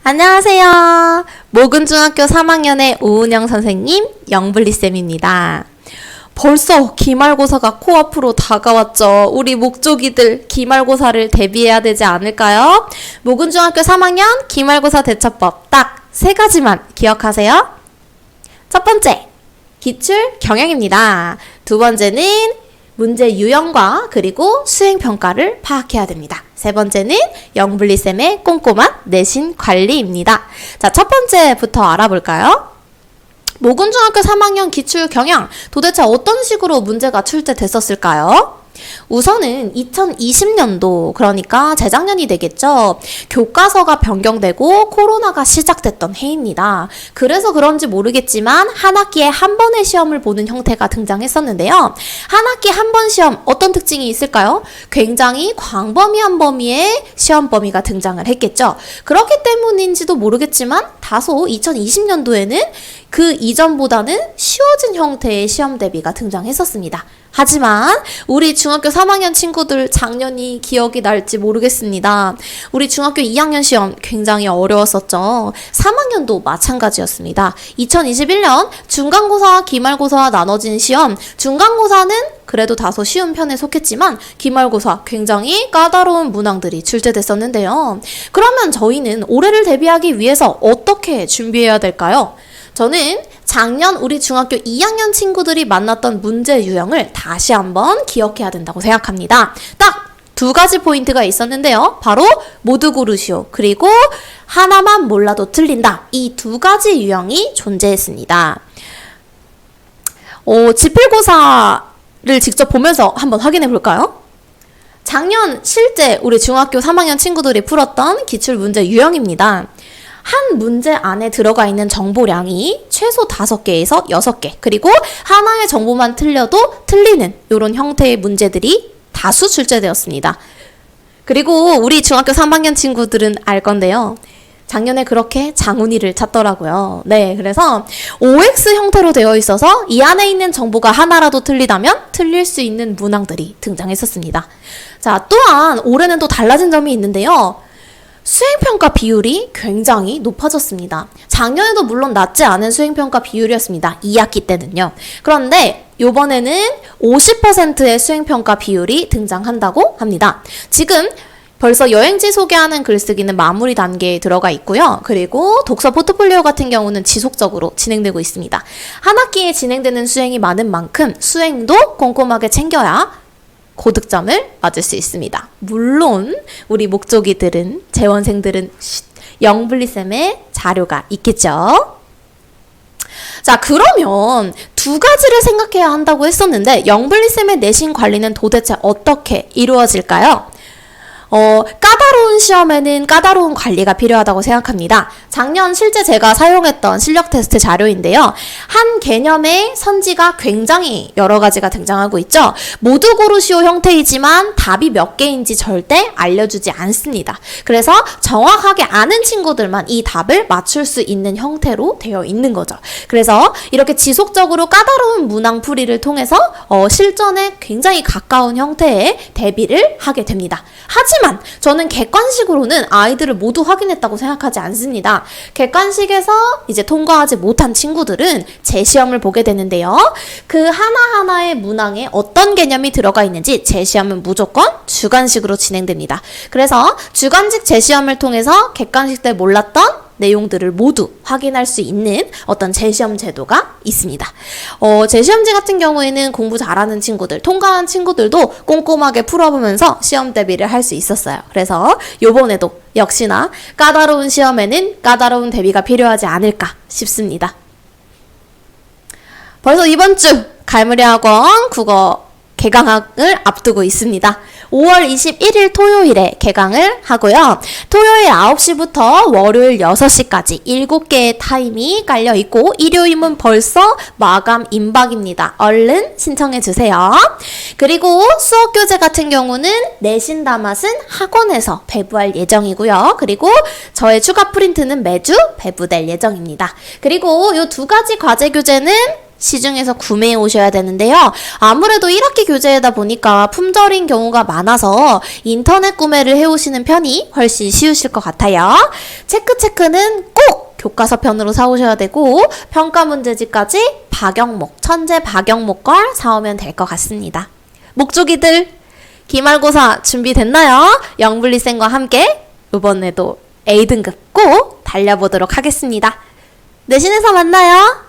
안녕하세요. 모근중학교 3학년의 오은영 선생님, 영블리쌤입니다. 벌써 기말고사가 코앞으로 다가왔죠. 우리 목조기들 기말고사를 대비해야 되지 않을까요? 모근중학교 3학년 기말고사 대처법 딱 3가지만 기억하세요. 첫 번째, 기출 경영입니다. 두 번째는 문제 유형과 그리고 수행평가를 파악해야 됩니다. 세 번째는 영블리쌤의 꼼꼼한 내신 관리입니다. 자, 첫 번째부터 알아볼까요? 모근중학교 3학년 기출 경영, 도대체 어떤 식으로 문제가 출제됐었을까요? 우선은 2020년도, 그러니까 재작년이 되겠죠. 교과서가 변경되고 코로나가 시작됐던 해입니다. 그래서 그런지 모르겠지만 한 학기에 한 번의 시험을 보는 형태가 등장했었는데요. 한 학기에 한 번 시험, 어떤 특징이 있을까요? 굉장히 광범위한 범위의 시험 범위가 등장을 했겠죠. 그렇기 때문인지도 모르겠지만 다소 2020년도에는 그 이전보다는 쉬워진 형태의 시험 대비가 등장했었습니다. 하지만 우리 중학교 3학년 친구들 작년이 기억이 날지 모르겠습니다. 우리 중학교 2학년 시험 굉장히 어려웠었죠. 3학년도 마찬가지였습니다. 2021년 중간고사와 기말고사와 나눠진 시험, 중간고사는 그래도 다소 쉬운 편에 속했지만 기말고사 굉장히 까다로운 문항들이 출제됐었는데요. 그러면 저희는 올해를 대비하기 위해서 어떻게 준비해야 될까요? 저는 작년 우리 중학교 2학년 친구들이 만났던 문제 유형을 다시 한번 기억해야 된다고 생각합니다. 딱 2가지 포인트가 있었는데요. 바로 모두 고르시오, 그리고 하나만 몰라도 틀린다. 이 2가지 유형이 존재했습니다. 지필고사를 직접 보면서 한번 확인해 볼까요? 작년 실제 우리 중학교 3학년 친구들이 풀었던 기출문제 유형입니다. 한 문제 안에 들어가 있는 정보량이 최소 5개에서 6개, 그리고 하나의 정보만 틀려도 틀리는 이런 형태의 문제들이 다수 출제되었습니다. 그리고 우리 중학교 3학년 친구들은 알 건데요. 작년에 그렇게 장훈이를 찾더라고요. 네, 그래서 OX 형태로 되어 있어서 이 안에 있는 정보가 하나라도 틀리다면 틀릴 수 있는 문항들이 등장했었습니다. 자, 또한 올해는 또 달라진 점이 있는데요. 수행평가 비율이 굉장히 높아졌습니다. 작년에도 물론 낮지 않은 수행평가 비율이었습니다. 2학기 때는요. 그런데 이번에는 50%의 수행평가 비율이 등장한다고 합니다. 지금 벌써 여행지 소개하는 글쓰기는 마무리 단계에 들어가 있고요. 그리고 독서 포트폴리오 같은 경우는 지속적으로 진행되고 있습니다. 한 학기에 진행되는 수행이 많은 만큼 수행도 꼼꼼하게 챙겨야 고득점을 맞을 수 있습니다. 물론 우리 목조기들은, 재원생들은 영블리쌤의 자료가 있겠죠. 자, 그러면 2가지를 생각해야 한다고 했었는데 영블리쌤의 내신 관리는 도대체 어떻게 이루어질까요? 까다로운 시험에는 까다로운 관리가 필요하다고 생각합니다. 작년 실제 제가 사용했던 실력 테스트 자료인데요. 한 개념의 선지가 굉장히 여러 가지가 등장하고 있죠. 모두 고르시오 형태이지만 답이 몇 개인지 절대 알려주지 않습니다. 그래서 정확하게 아는 친구들만 이 답을 맞출 수 있는 형태로 되어 있는 거죠. 그래서 이렇게 지속적으로 까다로운 문항 풀이를 통해서 실전에 굉장히 가까운 형태의 대비를 하게 됩니다. 하지만 저는 객관식으로는 아이들을 모두 확인했다고 생각하지 않습니다. 객관식에서 이제 통과하지 못한 친구들은 재시험을 보게 되는데요. 그 하나하나의 문항에 어떤 개념이 들어가 있는지 재시험은 무조건 주관식으로 진행됩니다. 그래서 주관식 재시험을 통해서 객관식 때 몰랐던 내용들을 모두 확인할 수 있는 어떤 재시험 제도가 있습니다. 재시험지 같은 경우에는 공부 잘하는 친구들, 통과한 친구들도 꼼꼼하게 풀어보면서 시험 대비를 할 수 있었어요. 그래서 요번에도 역시나 까다로운 시험에는 까다로운 대비가 필요하지 않을까 싶습니다. 벌써 이번 주 갈무리학원 국어 개강을 앞두고 있습니다. 5월 21일 토요일에 개강을 하고요. 토요일 9시부터 월요일 6시까지 7개의 타임이 깔려 있고 일요일은 벌써 마감 임박입니다. 얼른 신청해 주세요. 그리고 수업 교재 같은 경우는 내신 다맛은 학원에서 배부할 예정이고요. 그리고 저의 추가 프린트는 매주 배부될 예정입니다. 그리고 이 2가지 과제 교재는 시중에서 구매해 오셔야 되는데요. 아무래도 1학기 교재이다 보니까 품절인 경우가 많아서 인터넷 구매를 해오시는 편이 훨씬 쉬우실 것 같아요. 체크는 꼭 교과서편으로 사오셔야 되고 평가 문제집까지 박영목, 천재 박영목 걸 사오면 될 것 같습니다. 목조기들 기말고사 준비됐나요? 영블리쌤과 함께 이번에도 A등급 꼭 달려보도록 하겠습니다. 내신에서 만나요.